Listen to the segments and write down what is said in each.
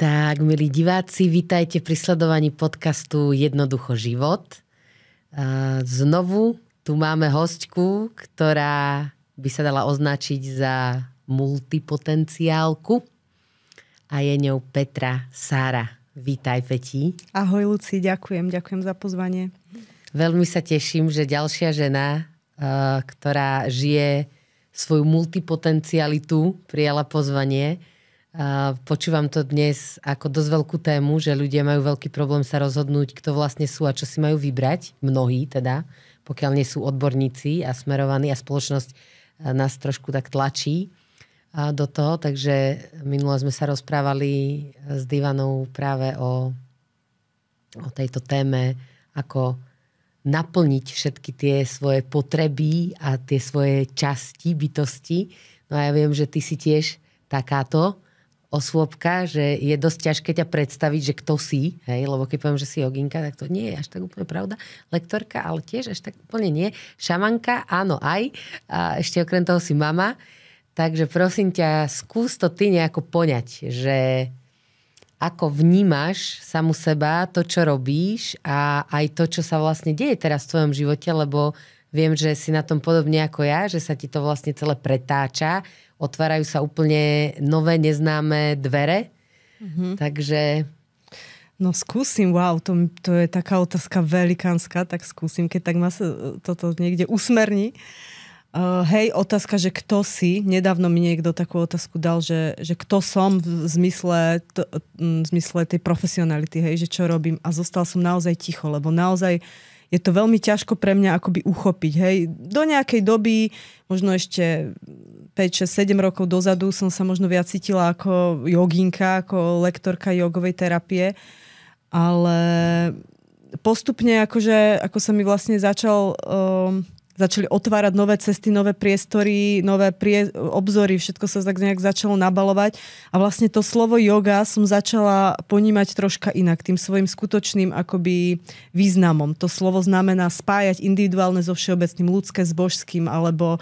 Tak, milí diváci, vítajte pri sledovaní podcastu Jednoducho život. Znovu tu máme hostku, ktorá by sa dala označiť za multipotenciálku a je ňou Petra Sára. Vítaj, Peti. Ahoj, Luci, ďakujem za pozvanie. Veľmi sa teším, že ďalšia žena, ktorá žije svoju multipotencialitu, prijala pozvanie. Počúvam to dnes ako dosť veľkú tému, že ľudia majú veľký problém sa rozhodnúť, kto vlastne sú a čo si majú vybrať. Mnohí teda, pokiaľ nie sú odborníci a smerovaní a spoločnosť nás trošku tak tlačí do toho. Takže minule sme sa rozprávali s Divanou práve o tejto téme, ako naplniť všetky tie svoje potreby a tie svoje časti, bytosti. No a ja viem, že ty si tiež takáto osôbka, že je dosť ťažké ťa predstaviť, že kto si, hej, lebo keď poviem, že si joginka, tak to nie je až tak úplne pravda. Lektorka, ale tiež až tak úplne nie. Šamanka, áno, aj. A ešte okrem toho si mama. Takže prosím ťa, skús to ty nejako poňať, že ako vnímaš samu seba, to, čo robíš a aj to, čo sa vlastne deje teraz v tvojom živote, lebo viem, že si na tom podobne ako ja, že sa ti to vlastne celé pretáča. Otvárajú sa úplne nové, neznáme dvere. Mm-hmm. Takže... No skúsim, wow, to je taká otázka velikánska, tak skúsim, keď tak ma sa toto niekde usmerní. Hej, otázka, že kto si. Nedávno mi niekto takú otázku dal, že kto som v zmysle tej profesionality, hej, že čo robím. A zostal som naozaj ticho, lebo naozaj je to veľmi ťažko pre mňa akoby uchopiť. Hej. Do nejakej doby, možno ešte 5, 6, 7 rokov dozadu som sa možno viac cítila ako joginka, ako lektorka jogovej terapie. Ale postupne, akože, ako sa mi vlastne začali otvárať nové cesty, nové priestory, nové obzory, všetko sa tak nejak začalo nabalovať. A vlastne to slovo yoga som začala ponímať troška inak, tým svojim skutočným akoby významom. To slovo znamená spájať individuálne so všeobecným, ľudské s božským, alebo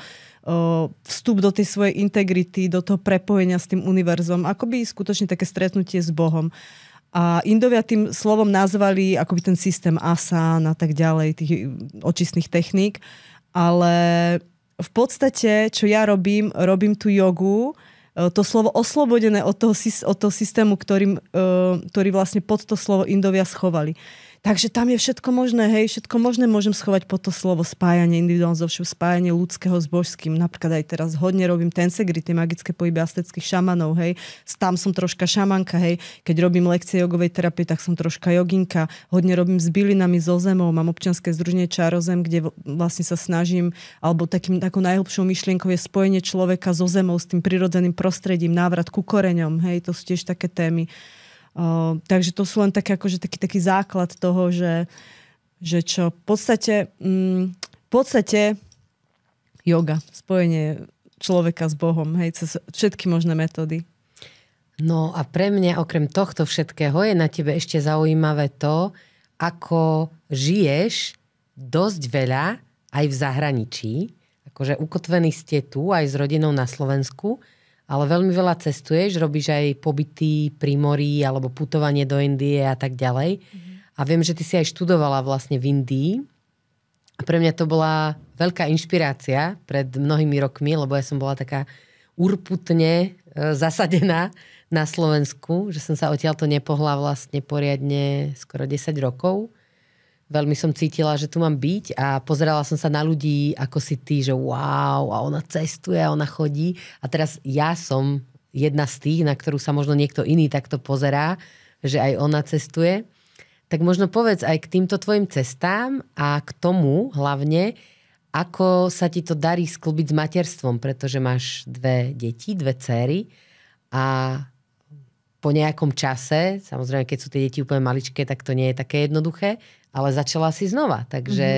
vstup do tej svojej integrity, do toho prepojenia s tým univerzom. Akoby skutočne také stretnutie s Bohom. A Indovia tým slovom nazvali akoby ten systém asán a tak ďalej, tých očistných techník. Ale v podstate, čo ja robím tú jogu, to slovo oslobodené od toho systému, ktorý vlastne pod to slovo Indovia schovali. Takže tam je všetko možné, hej, všetko možné môžem schovať pod to slovo spájanie individuálne so vším, spájanie ľudského s božským. Napríklad aj teraz hodne robím tensegry, tie magické pohyby azteckých šamanov, hej. Tam som troška šamanka, hej. Keď robím lekcie jogovej terapie, tak som troška joginka. Hodne robím s bylinami, so zemou. Mám občianske združenie Čározem, kde vlastne sa snažím, alebo takou najhlbšou myšlienkou je spojenie človeka so zemou, s tým prirodzeným prostredím, návrat ku koreňom, hej. To sú tiež také témy. Takže to sú len také, akože taký základ toho, že čo v podstate yoga, spojenie človeka s Bohom, hej, cez všetky možné metódy. No a pre mňa okrem tohto všetkého je na tebe ešte zaujímavé to, ako žiješ dosť veľa aj v zahraničí. Akože ukotvení ste tu aj s rodinou na Slovensku, ale veľmi veľa cestuješ, robíš aj pobyty pri mori alebo putovanie do Indie a tak ďalej. Mm-hmm. A viem, že ty si aj študovala vlastne v Indii. A pre mňa to bola veľká inšpirácia pred mnohými rokmi, lebo ja som bola taká urputne zasadená na Slovensku, že som sa odtiaľto nepohla vlastne poriadne skoro 10 rokov. Veľmi som cítila, že tu mám byť a pozerala som sa na ľudí, ako si ty, že wow, a ona cestuje, a ona chodí. A teraz ja som jedna z tých, na ktorú sa možno niekto iný takto pozerá, že aj ona cestuje. Tak možno povedz aj k týmto tvojim cestám a k tomu hlavne, ako sa ti to darí sklbiť s materstvom, pretože máš 2 deti, 2 dcéry a po nejakom čase, samozrejme, keď sú tie deti úplne maličké, tak to nie je také jednoduché, ale začala si znova. Takže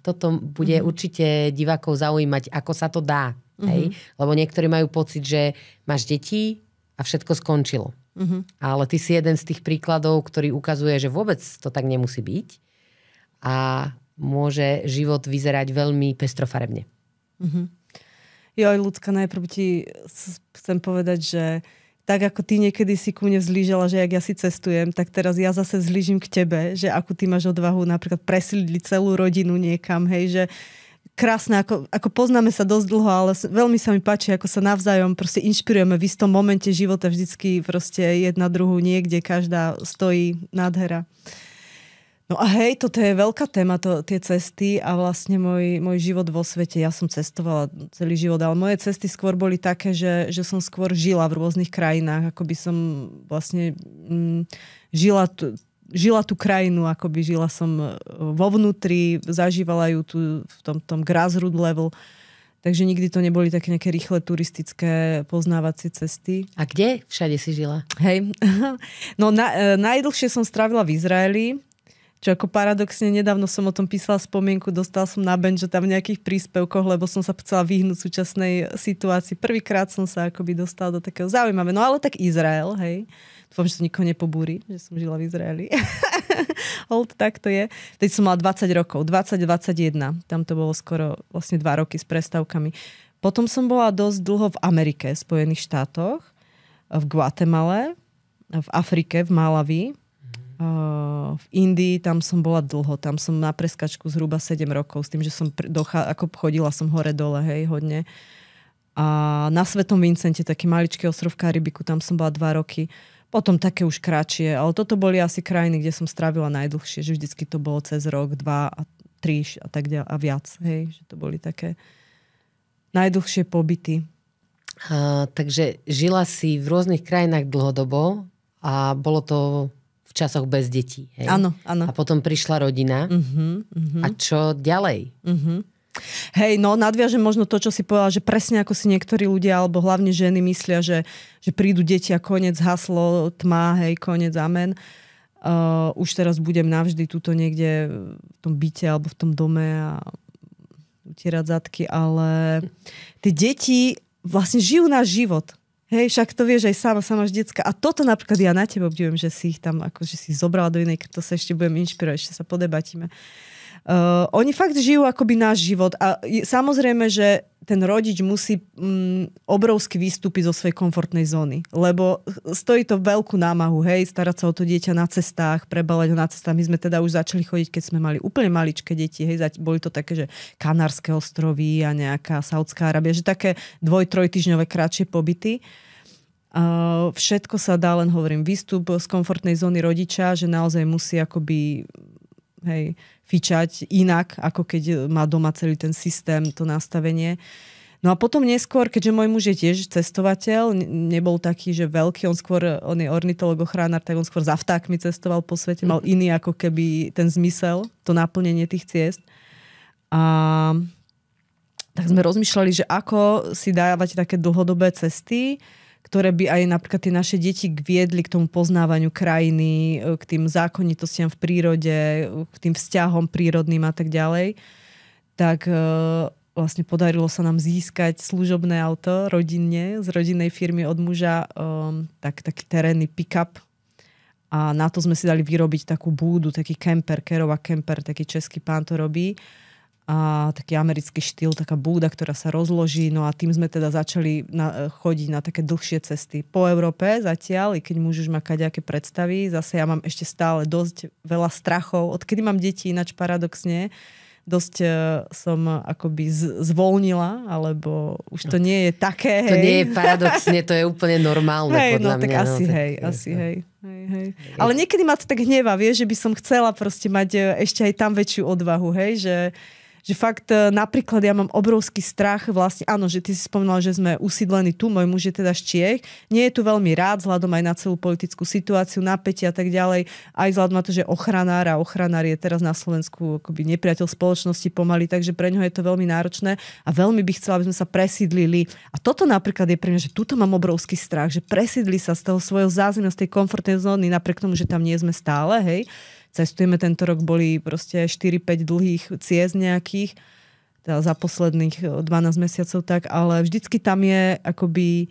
toto bude určite divákov zaujímať, ako sa to dá. Hej? Lebo niektorí majú pocit, že máš deti a všetko skončilo. Ale ty si jeden z tých príkladov, ktorý ukazuje, že vôbec to tak nemusí byť. A môže život vyzerať veľmi pestrofarebne. Joj, Ľudská, najprv ti chcem povedať, že tak ako ty niekedy si ku mne vzlížala, že jak ja si cestujem, tak teraz ja zase vzlížim k tebe, že akú ty máš odvahu napríklad presídliť celú rodinu niekam, hej, že krásne, ako poznáme sa dosť dlho, ale veľmi sa mi páči, ako sa navzájom proste inšpirujeme v istom momente života, vždycky proste jedna druhú niekde, každá stojí nádhera. No a hej, toto je veľká téma, tie cesty a vlastne môj život vo svete. Ja som cestovala celý život, ale moje cesty skôr boli také, že som skôr žila v rôznych krajinách, ako by som vlastne žila tú krajinu, akoby žila som vo vnútri, zažívala ju tu v tom grassroot level. Takže nikdy to neboli také nejaké rýchle turistické poznávacie cesty. A kde všade si žila? Hej, no najdlhšie som strávila v Izraeli, čo ako paradoxne, nedávno som o tom písala spomienku, dostala som na bench, že tam v nejakých príspevkoch, lebo som sa chcela vyhnúť súčasnej situácii. Prvýkrát som sa akoby dostala do takého zaujímavé. No ale tak Izrael, hej. Dúfam, že to nikoho nepobúri, že som žila v Izraeli. Hold, tak to je. Teď som mala 20 rokov, 20-21. Tam to bolo skoro vlastne 2 roky s prestávkami. Potom som bola dosť dlho v Amerike, v Spojených štátoch, v Guatemale, v Afrike, v Malawi. V Indii, tam som bola dlho, tam som na preskačku zhruba 7 rokov, s tým, že som ako chodila som hore-dole, hej, hodne. A na Svetom Vincente, taký maličký ostrov v Karibiku, tam som bola 2 roky. Potom také už kratšie, ale toto boli asi krajiny, kde som strávila najdlhšie, že vždycky to bolo cez rok, 2 a 3 a tak ďalej a viac, hej, že to boli také najdlhšie pobyty. Takže žila si v rôznych krajinách dlhodobo a bolo to v časoch bez detí. Hej? Áno, áno. A potom prišla rodina. A čo ďalej? Hej, no nadviažem možno to, čo si povedala, že presne ako si niektorí ľudia, alebo hlavne ženy myslia, že prídu deti a koniec, haslo, tma, hej, koniec, amen. Už teraz budem navždy tuto niekde v tom byte alebo v tom dome a utierať zadky, ale tie deti vlastne žijú náš život. Hej, však to vieš aj sama máš decka. A toto napríklad ja na tebe obdivujem, že si ich tam akože si zobrala do inej, to sa ešte budem inšpirovať, ešte sa podebatíme. Oni fakt žijú akoby náš život a samozrejme, že ten rodič musí obrovsky vystúpiť zo svojej komfortnej zóny, lebo stojí to veľkú námahu, hej, starať sa o to dieťa na cestách, prebalať ho na cestách. My sme teda už začali chodiť, keď sme mali úplne maličké deti, hej, boli to také, že Kanárske ostrovy a nejaká Saudská Arábia, že také 2-3 týždňové kratšie pobyty. Všetko sa dá, len hovorím, výstup z komfortnej zóny rodiča, že naozaj musí akoby fičať inak, ako keď má doma celý ten systém, to nastavenie. No a potom neskôr, keďže môj muž je tiež cestovateľ, nebol taký, že veľký, on je ornitolog, ochránár, tak on skôr za vtákmi cestoval po svete, mal iný ako keby ten zmysel, to naplnenie tých ciest. A tak sme rozmýšľali, že ako si dávať také dlhodobé cesty, ktoré by aj napríklad tie naše deti viedli k tomu poznávaniu krajiny, k tým zákonitostiam v prírode, k tým vzťahom prírodným a tak ďalej. Tak vlastne podarilo sa nám získať služobné auto rodinne, z rodinnej firmy od muža, taký terénny pick-up. A na to sme si dali vyrobiť takú búdu, taký kemper, Kerova kemper, taký český pán to robí. A taký americký štýl, taká búda, ktorá sa rozloží. No a tým sme teda začali chodiť na také dlhšie cesty po Európe zatiaľ, i keď muž už má kadejaké predstavy. Zase ja mám ešte stále dosť veľa strachov. Odkedy mám deti, ináč paradoxne, dosť som akoby zvolnila, alebo už to nie je také. To nie je paradoxne, to je úplne normálne podľa tak mňa. Asi hej. Ale niekedy ma to tak hnevá, vieš, že by som chcela proste mať ešte aj tam väčšiu odvahu, hej, že fakt napríklad ja mám obrovský strach vlastne, áno, že ty si spomínala, že sme usídlení tu, môj muž je teda z Čiech, nie je tu veľmi rád vzhľadom aj na celú politickú situáciu, napätie a tak ďalej, aj vzhľadom na to, že ochranár je teraz na Slovensku akoby nepriateľ spoločnosti pomaly, takže pre ňoho je to veľmi náročné a veľmi by chcela, aby sme sa presídlili. A toto napríklad je pre mňa, že tuto mám obrovský strach, že presídli sa z toho svojho zázemia, z tej komfortnej zóny, napriek tomu, že tam nie sme stále, hej. Cestujeme, tento rok boli proste 4-5 dlhých ciest nejakých, teda za posledných 12 mesiacov tak, ale vždycky tam je akoby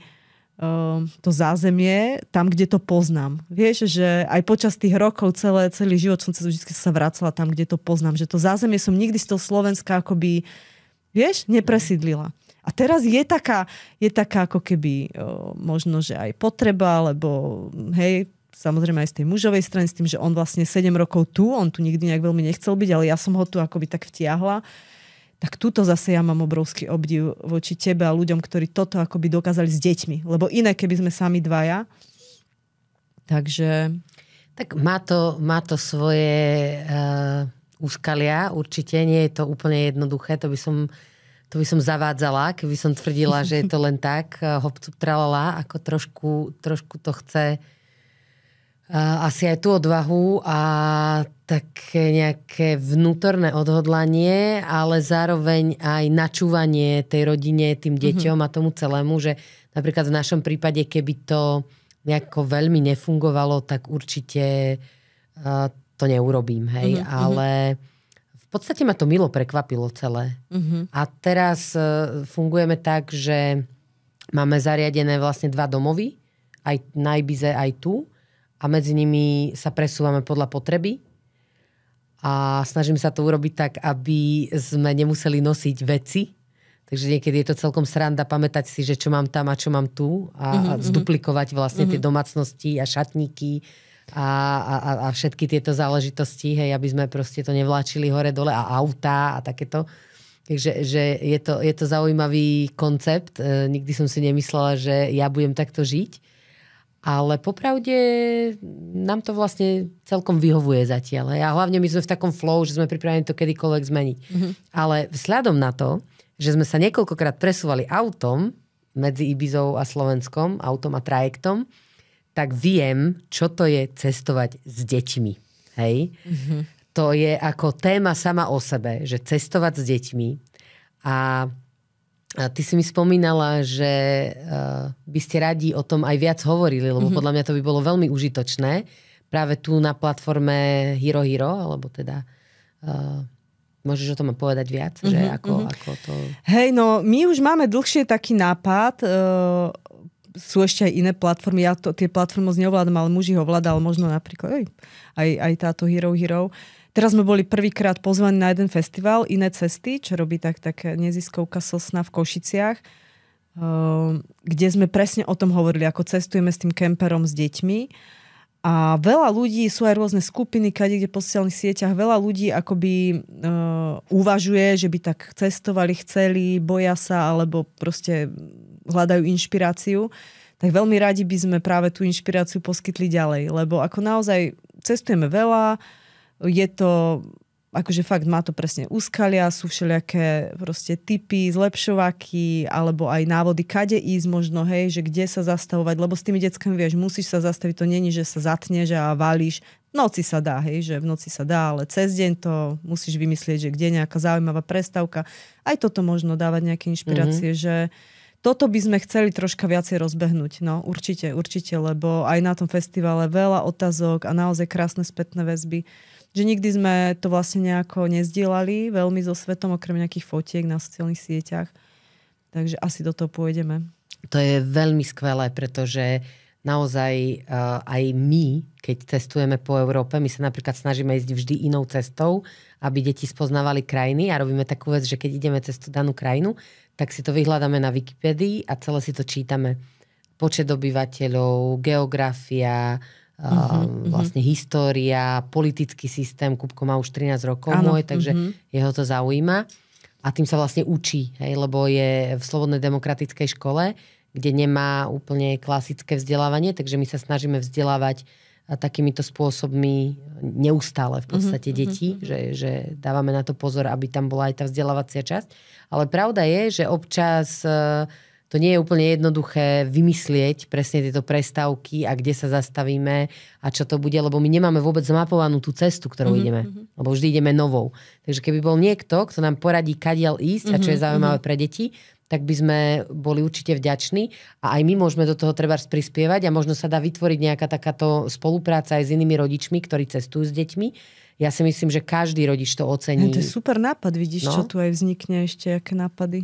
to zázemie, tam, kde to poznám. Vieš, že aj počas tých rokov celý život som vždycky sa vracala tam, kde to poznám, že to zázemie som nikdy z toho Slovenska akoby, vieš, nepresídlila. A teraz je taká ako keby možno, že aj potreba, lebo hej, samozrejme aj z tej mužovej strany, s tým, že on vlastne 7 rokov tu, on tu nikdy nejak veľmi nechcel byť, ale ja som ho tu akoby tak vtiahla. Tak túto zase ja mám obrovský obdiv voči tebe a ľuďom, ktorí toto akoby dokázali s deťmi. Lebo iné, keby sme sami dvaja. Takže... Tak má to svoje úskalia, určite. Nie je to úplne jednoduché, to by som zavádzala, keby som tvrdila, že je to len tak, hopcu tralala, ako trošku to chce asi aj tú odvahu a také nejaké vnútorné odhodlanie, ale zároveň aj načúvanie tej rodine, tým deťom a tomu celému, že napríklad v našom prípade, keby to nejako veľmi nefungovalo, tak určite to neurobím, hej. Ale v podstate ma to milo prekvapilo celé. A teraz fungujeme tak, že máme zariadené vlastne 2 domovy, aj na Ibize, aj tu. A medzi nimi sa presúvame podľa potreby. A snažím sa to urobiť tak, aby sme nemuseli nosiť veci. Takže niekedy je to celkom sranda pamätať si, že čo mám tam a čo mám tu. A zduplikovať vlastne tie domácnosti a šatníky a všetky tieto záležitosti, hej, aby sme proste to nevláčili hore-dole a autá a takéto. Takže že je to zaujímavý koncept. Nikdy som si nemyslela, že ja budem takto žiť. Ale popravde nám to vlastne celkom vyhovuje zatiaľ. A hlavne my sme v takom flow, že sme pripravení to kedykoľvek zmeniť. Ale vzhľadom na to, že sme sa niekoľkokrát presúvali autom medzi Ibizou a Slovenskom, autom a trajektom, tak viem, čo to je cestovať s deťmi. Hej? To je ako téma sama o sebe, že cestovať s deťmi. A ty si mi spomínala, že by ste radi o tom aj viac hovorili, lebo podľa mňa to by bolo veľmi užitočné. Práve tu na platforme Hero, alebo teda môžeš o tom povedať viac? Že ako to... Hej, no my už máme dlhšie taký nápad. Sú ešte aj iné platformy. Ja tie platformy moc neovládam, ale muži ho ovládal možno napríklad aj táto Hero. Teraz sme boli prvýkrát pozvaní na jeden festival, Iné cesty, čo robí taká neziskovka Sosna v Košiciach, kde sme presne o tom hovorili, ako cestujeme s tým kemperom s deťmi. A veľa ľudí, sú aj rôzne skupiny, kde po sociálnych sieťach, veľa ľudí akoby uvažuje, že by tak cestovali, chceli, boja sa, alebo proste hľadajú inšpiráciu. Tak veľmi radi by sme práve tú inšpiráciu poskytli ďalej, lebo ako naozaj cestujeme veľa, je to, akože fakt má to presne úskalia, sú všelijaké proste tipy, zlepšovaky, alebo aj návody, kade ísť možno, hej, že kde sa zastavovať, lebo s tými deckami, vieš, musíš sa zastaviť, to není, že sa zatneš a valíš. V noci sa dá, hej, že v noci sa dá, ale cez deň to musíš vymyslieť, že kde je nejaká zaujímavá prestávka. Aj toto možno dávať nejaké inšpirácie, že toto by sme chceli troška viacej rozbehnúť. No, určite, lebo aj na tom festivale veľa otázok a naozaj krásne spätné väzby. Že nikdy sme to vlastne nejako nezdielali veľmi so svetom, okrem nejakých fotiek na sociálnych sieťach. Takže asi do toho pôjdeme. To je veľmi skvelé, pretože naozaj aj my, keď cestujeme po Európe, my sa napríklad snažíme ísť vždy inou cestou, aby deti spoznávali krajiny a robíme takú vec, že keď ideme cez tú danú krajinu, tak si to vyhľadáme na Wikipedii a celé si to čítame. Počet obyvateľov, geografia, vlastne história, politický systém. Kupko má už 13 rokov môj, takže jeho to zaujíma. A tým sa vlastne učí, hej, lebo je v Slobodnej demokratickej škole, kde nemá úplne klasické vzdelávanie, takže my sa snažíme vzdelávať takýmito spôsobmi neustále v podstate deti, že dávame na to pozor, aby tam bola aj tá vzdelávacia časť. Ale pravda je, že občas to nie je úplne jednoduché vymyslieť presne tieto prestávky a kde sa zastavíme a čo to bude, lebo my nemáme vôbec zmapovanú tú cestu, ktorou ideme. Lebo vždy ideme novou. Takže keby bol niekto, kto nám poradí, kadiaľ ísť a čo je zaujímavé pre deti, tak by sme boli určite vďační a aj my môžeme do toho trebárs prispievať a možno sa dá vytvoriť nejaká takáto spolupráca aj s inými rodičmi, ktorí cestujú s deťmi. Ja si myslím, že každý rodič to ocení. To je super nápad, vidíš, čo tu aj vznikne ešte, aké nápady.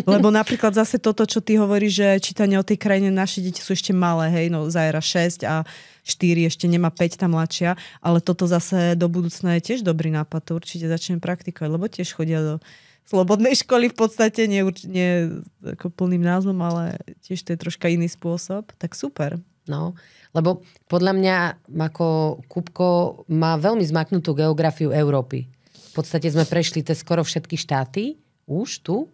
Lebo napríklad zase toto, čo ty hovoríš, že čítanie o tej krajine, naše deti sú ešte malé, hej, no Zaira 6 a 4, ešte nemá 5 tá mladšia, ale toto zase do budúcna je tiež dobrý nápad, to určite začnem praktikovať, lebo tiež chodia do slobodnej školy v podstate, nie ako plným názvom, ale tiež to je troška iný spôsob. Tak super. No, lebo podľa mňa ako Kupko má veľmi zmaknutú geografiu Európy. V podstate sme prešli cez skoro všetky štáty už tu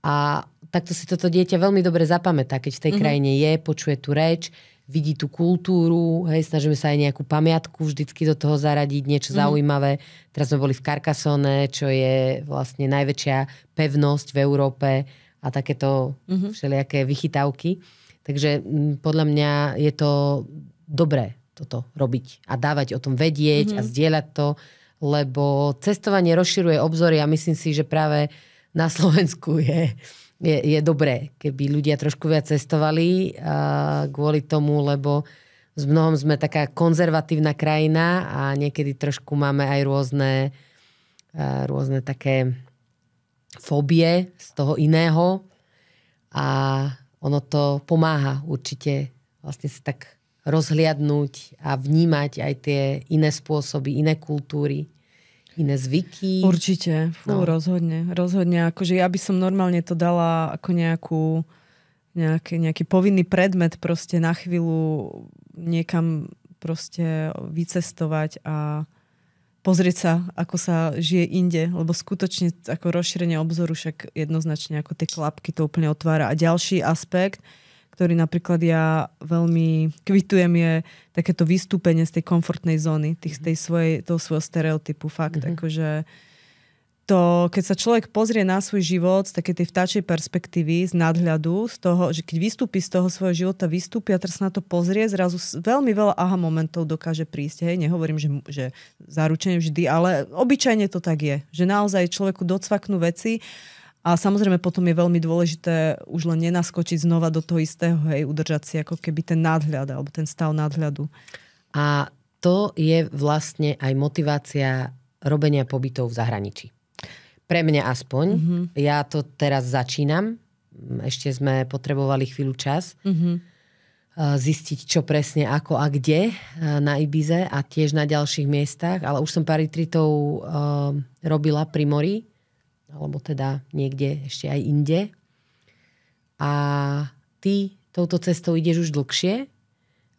a takto si toto dieťa veľmi dobre zapamätá, keď v tej krajine je, počuje tú reč, vidí tú kultúru, hej, snažíme sa aj nejakú pamiatku vždycky do toho zaradiť, niečo zaujímavé. Teraz sme boli v Carcassonne, čo je vlastne najväčšia pevnosť v Európe a takéto všelijaké vychytávky. Takže podľa mňa je to dobré toto robiť a dávať o tom vedieť a zdieľať to, lebo cestovanie rozširuje obzory a myslím si, že práve na Slovensku je dobré, keby ľudia trošku viac cestovali kvôli tomu, lebo s mnohom sme taká konzervatívna krajina a niekedy trošku máme aj rôzne také fóbie z toho iného a ono to pomáha určite vlastne si tak rozhliadnúť a vnímať aj tie iné spôsoby, iné kultúry, iné zvyky. Určite, rozhodne. Akože ja by som normálne to dala ako nejaký povinný predmet proste na chvíľu niekam proste vycestovať a pozrieť sa, ako sa žije inde, lebo skutočne ako rozšírenie obzoru však jednoznačne ako tie klapky to úplne otvára. A ďalší aspekt, ktorý napríklad ja veľmi kvitujem, je takéto vystúpenie z tej komfortnej zóny, toho svojho stereotypu. Fakt, akože to, keď sa človek pozrie na svoj život z takej tej vtáčej perspektívy, z nadhľadu, z toho, že keď vystúpi z toho svojho života, vystúpi a teraz sa na to pozrie, zrazu veľmi veľa aha momentov dokáže prísť. Hej? Nehovorím, že zaručene vždy, ale obyčajne to tak je. Že naozaj človeku docvaknú veci a samozrejme potom je veľmi dôležité už len nenaskočiť znova do toho istého, hej, udržať si ako keby ten nadhľad alebo ten stav nadhľadu. A to je vlastne aj motivácia robenia pobytov v zahraničí. Pre mňa aspoň. Ja to teraz začínam. Ešte sme potrebovali chvíľu čas zistiť, čo presne, ako a kde na Ibize a tiež na ďalších miestach. Ale už som pár retreatov robila pri mori, alebo teda niekde ešte aj inde. A ty touto cestou ideš už dlhšie.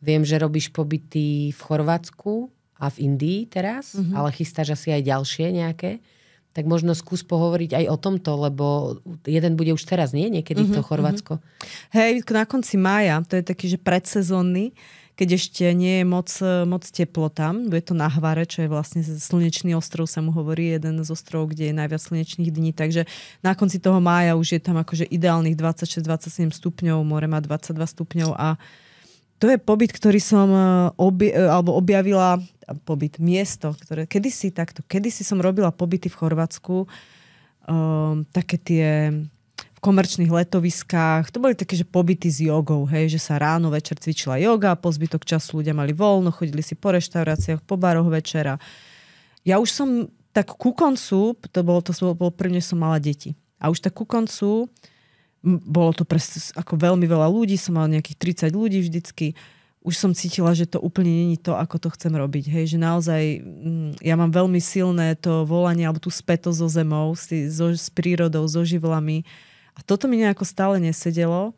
Viem, že robíš pobyty v Chorvátsku a v Indii teraz, ale chystáš asi aj ďalšie nejaké. Tak možno skús pohovoriť aj o tomto, lebo jeden bude už teraz, nie? Niekedy to Chorvátsko. Hej, na konci mája, to je taký, že predsezónny, keď ešte nie je moc teplo tam. Bude to na Hvare, čo je vlastne slnečný ostrov, sa mu hovorí, jeden z ostrovov, kde je najviac slnečných dní. Takže na konci toho mája už je tam akože ideálnych 26-27 stupňov, more má 22 stupňov a to je pobyt, ktorý som objavila, miesto, ktoré kedysi som robila pobyty v Chorvátsku, také tie v komerčných letoviskách, to boli také, že pobyty s jogou, hej, že sa ráno, večer cvičila joga, po zbytok času ľudia mali voľno, chodili si po reštauráciách, po baroch večera. Ja už som tak ku koncu, to bolo prvne som mala deti, a už tak ku koncu bolo to ako veľmi veľa ľudí, som mala nejakých 30 ľudí vždycky. Už som cítila, že to úplne není to, ako to chcem robiť. Hej, že naozaj ja mám veľmi silné to volanie alebo tú spätosť so zemou, s prírodou, so živlami. A toto mi nejako stále nesedelo.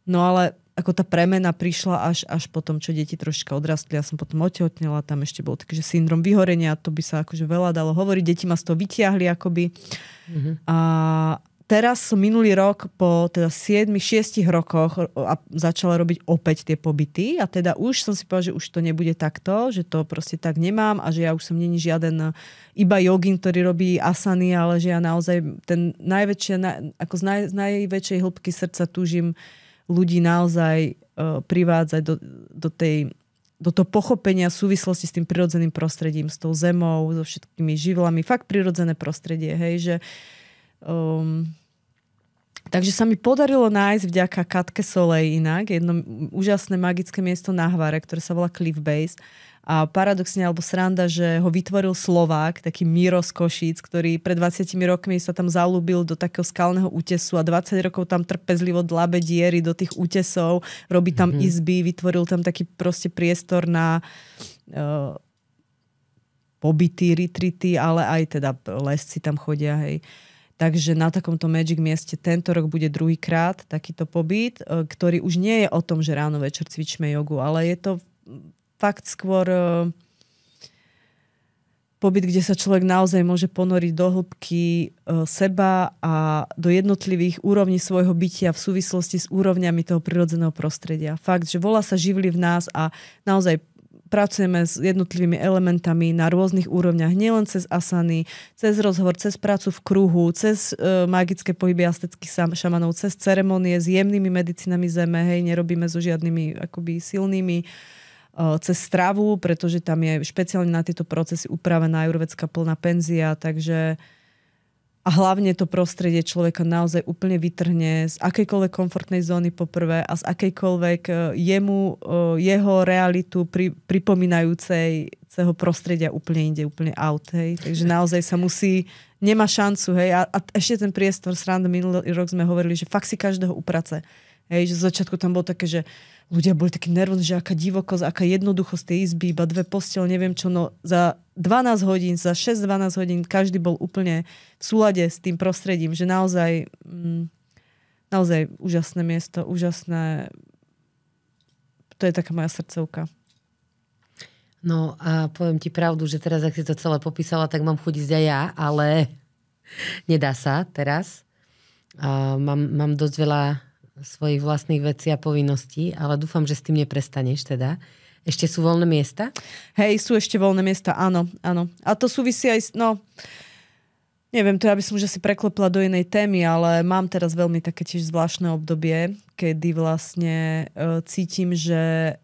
No ale ako tá premena prišla až po tom, čo deti trošička odrastli. Ja som potom otehotnela, tam ešte bol taký, že syndrom vyhorenia, to by sa akože veľa dalo hovoriť. Deti ma z toho vytiahli akoby. A teraz som minulý rok po teda 6 rokoch začala robiť opäť tie pobyty a teda už som si povedala, že už to nebude takto, že to proste tak nemám a že ja už som není žiaden iba jogin, ktorý robí asany, ale že ja naozaj z najväčšej hĺbky srdca túžim ľudí naozaj privádzať do toho pochopenia súvislosti s tým prirodzeným prostredím, s tou zemou, so všetkými živlami. Fakt prirodzené prostredie, hej, že takže sa mi podarilo nájsť vďaka Katke Solej inak jedno úžasné magické miesto na Hvare, ktoré sa volá Cliff Base a paradoxne alebo sranda, že ho vytvoril Slovák, taký Miro z Košíc, ktorý pred 20 rokmi sa tam zalúbil do takého skalného útesu a 20 rokov tam trpezlivo dlabe diery do tých útesov, robí tam izby, vytvoril tam taký proste priestor na pobyty, retreaty, ale aj teda lesci tam chodia, hej. Takže na takomto Magic mieste tento rok bude druhýkrát takýto pobyt, ktorý už nie je o tom, že ráno večer cvičme jogu, ale je to fakt skôr pobyt, kde sa človek naozaj môže ponoriť do hĺbky seba a do jednotlivých úrovní svojho bytia v súvislosti s úrovňami toho prirodzeného prostredia. Fakt, že volá sa živli v nás a naozaj pracujeme s jednotlivými elementami na rôznych úrovniach, nielen cez asany, cez rozhovor, cez prácu v kruhu, cez magické pohyby azteckých šamanov, cez ceremonie s jemnými medicínami zeme, hej, nerobíme so žiadnymi akoby silnými, cez stravu, pretože tam je špeciálne na tieto procesy upravená ajurvédská plná penzia, takže a hlavne to prostredie človeka naozaj úplne vytrhne z akejkoľvek komfortnej zóny poprvé a z akejkoľvek jeho realitu pripomínajúceho prostredia úplne inde, úplne out. Hej. Takže naozaj sa nemá šancu. Hej. A ešte ten priestor, sranda, minulý rok sme hovorili, že fakt si každého uprace. Hej, že z začiatku tam bolo také, že ľudia boli takí nervózni, že aká divokosť, aká jednoduchosť tej izby, iba 2 postele, neviem čo, no za 12 hodín, za 6-12 hodín každý bol úplne v súlade s tým prostredím, že naozaj úžasné miesto, úžasné, to je taká moja srdcovka. No a poviem ti pravdu, že teraz, ak si to celé popísala, tak mám chuť ísť aj ja, ale nedá sa teraz. Mám dosť veľa svojich vlastných vecí a povinností, ale dúfam, že s tým neprestaneš teda. Ešte sú voľné miesta? Hej, sú ešte voľné miesta, áno. A to súvisí aj neviem, to ja by som už asi preklopila do inej témy, ale mám teraz veľmi také tiež zvláštne obdobie, kedy vlastne cítim, že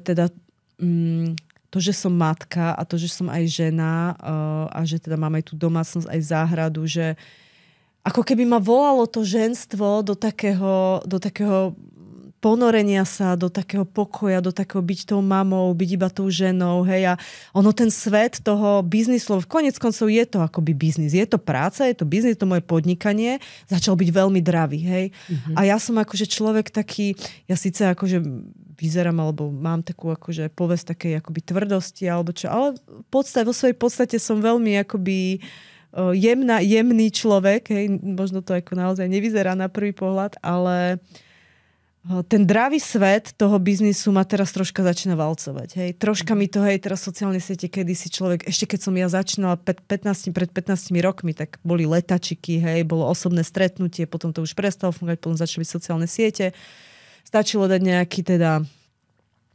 teda to, že som matka a to, že som aj žena a že teda mám aj tú domácnosť, aj záhradu, že ako keby ma volalo to ženstvo do takého ponorenia sa, do takého pokoja, do takého byť tou mamou, byť iba tou ženou, hej, a ono ten svet toho biznisu, konec koncov je to akoby biznis, je to práca, je to biznis, to moje podnikanie, začal byť veľmi dravý, hej. Mm-hmm. A ja som akože človek taký, ja síce akože vyzerám, alebo mám takú akože povesť takej akoby tvrdosti, alebo čo, ale vo svojej podstate som veľmi akoby jemný človek, hej, možno to ako naozaj nevyzerá na prvý pohľad, ale ten dravý svet toho biznisu ma teraz troška začína valcovať. Hej. Troška mi to, hej, teraz sociálne siete, kedy si človek, ešte keď som ja začínala pred 15 rokmi, tak boli letačiky, hej, bolo osobné stretnutie, potom to už prestalo fungovať, potom začali sociálne siete. Stačilo dať nejaký teda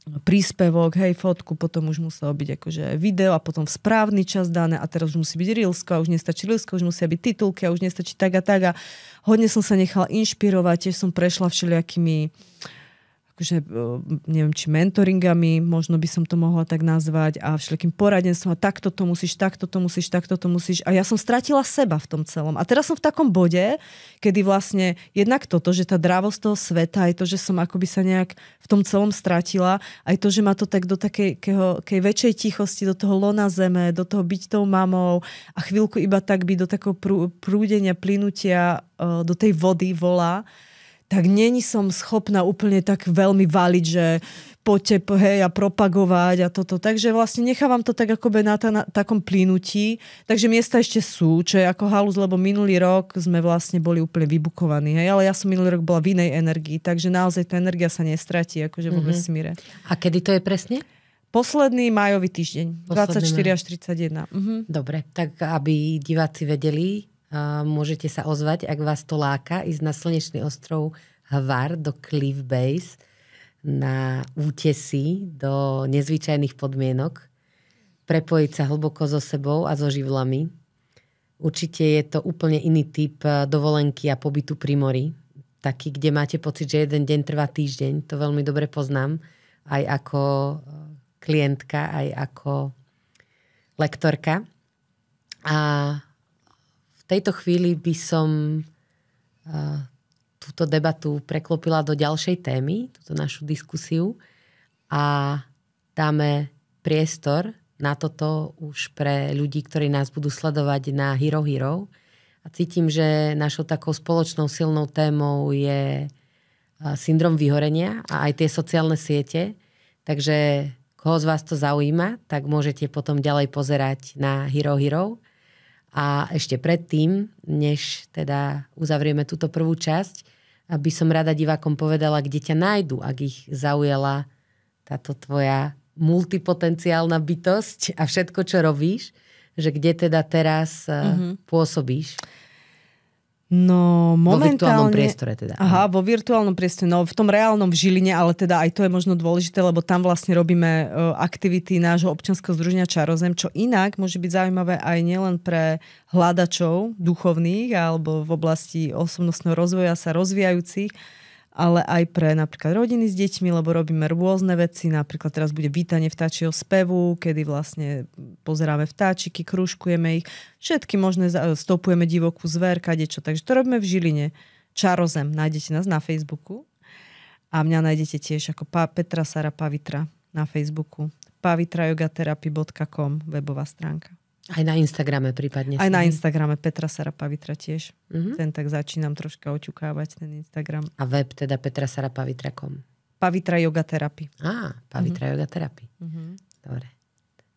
príspevok, hej, fotku, potom už muselo byť akože video a potom v správny čas dané a teraz už musí byť reelsko a už nestačí reelsko, už musia byť titulky a už nestačí tak a hodne som sa nechala inšpirovať, tiež som prešla všelijakými akože, neviem, či mentoringami, možno by som to mohla tak nazvať a všelijakým poradenstvom a takto to musíš a ja som stratila seba v tom celom. A teraz som v takom bode, kedy vlastne jednak toto, že tá dravosť toho sveta, aj to, že som akoby sa nejak v tom celom stratila, aj to, že ma to tak do takej väčšej tichosti, do toho lona zeme, do toho byť tou mamou a chvíľku iba tak byť do takého prúdenia, plynutia do tej vody volá, tak není som schopná úplne tak veľmi valiť, že poďte, hej, a propagovať a toto. Takže vlastne nechávam to tak akoby na takom plynutí. Takže miesta ešte sú, čo je ako halus, lebo minulý rok sme vlastne boli úplne vybukovaní. Hej, ale ja som minulý rok bola v inej energii, takže naozaj tá energia sa nestratí akože vo vesmíre. A kedy to je presne? Posledný májový týždeň. 24 až 31. Dobre, tak aby diváci vedeli, môžete sa ozvať, ak vás to láka, ísť na slnečný ostrov Hvar do Cliff Base na útesy do nezvyčajných podmienok, prepojiť sa hlboko so sebou a so živlami. Určite je to úplne iný typ dovolenky a pobytu pri mori. Taký, kde máte pocit, že jeden deň trvá týždeň. To veľmi dobre poznám. Aj ako klientka, aj ako lektorka. A v tejto chvíli by som túto debatu preklopila do ďalšej témy, túto našu diskusiu a dáme priestor na toto už pre ľudí, ktorí nás budú sledovať na Hero Hero. A cítim, že našou takou spoločnou silnou témou je syndrom vyhorenia a aj tie sociálne siete. Takže koho z vás to zaujíma, tak môžete potom ďalej pozerať na Hero Hero. A ešte predtým, než teda uzavrieme túto prvú časť, aby som rada divákom povedala, kde ťa nájdu, ak ich zaujala táto tvoja multipotenciálna bytosť a všetko, čo robíš, že kde teda teraz pôsobíš? No, momentálne... Vo virtuálnom priestore teda. Aha, vo virtuálnom priestore. No, v tom reálnom v Žiline, ale teda aj to je možno dôležité, lebo tam vlastne robíme aktivity nášho občianskeho združenia Čarozem, čo inak môže byť zaujímavé aj nielen pre hľadačov duchovných alebo v oblasti osobnostného rozvoja sa rozvíjajúcich, ale aj pre napríklad rodiny s deťmi, lebo robíme rôzne veci. Napríklad teraz bude vítanie vtáčieho spevu, kedy vlastne pozeráme vtáčiky, krúžkujeme ich. Všetky možné, stopujeme divokú zver, kadečo. Takže to robíme v Žiline. Čarozem. Nájdete nás na Facebooku. A mňa nájdete tiež ako Petra Sara Pavitra na Facebooku. pavitrayogatherapy.com webová stránka. Aj na Instagrame prípadne. Aj na Instagrame Petra Sara Pavitra tiež. Ten tak začínam troška oťukávať, ten Instagram. A web teda petrasarapavitra.com. Pavitra Yoga Therapy. Pavitra Yoga Therapy. Dobre.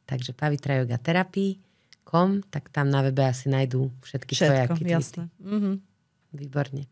Takže Pavitra Yoga Therapy.com, tak tam na webe asi nájdú všetky tvoje aktivity. Jasné. Výborne.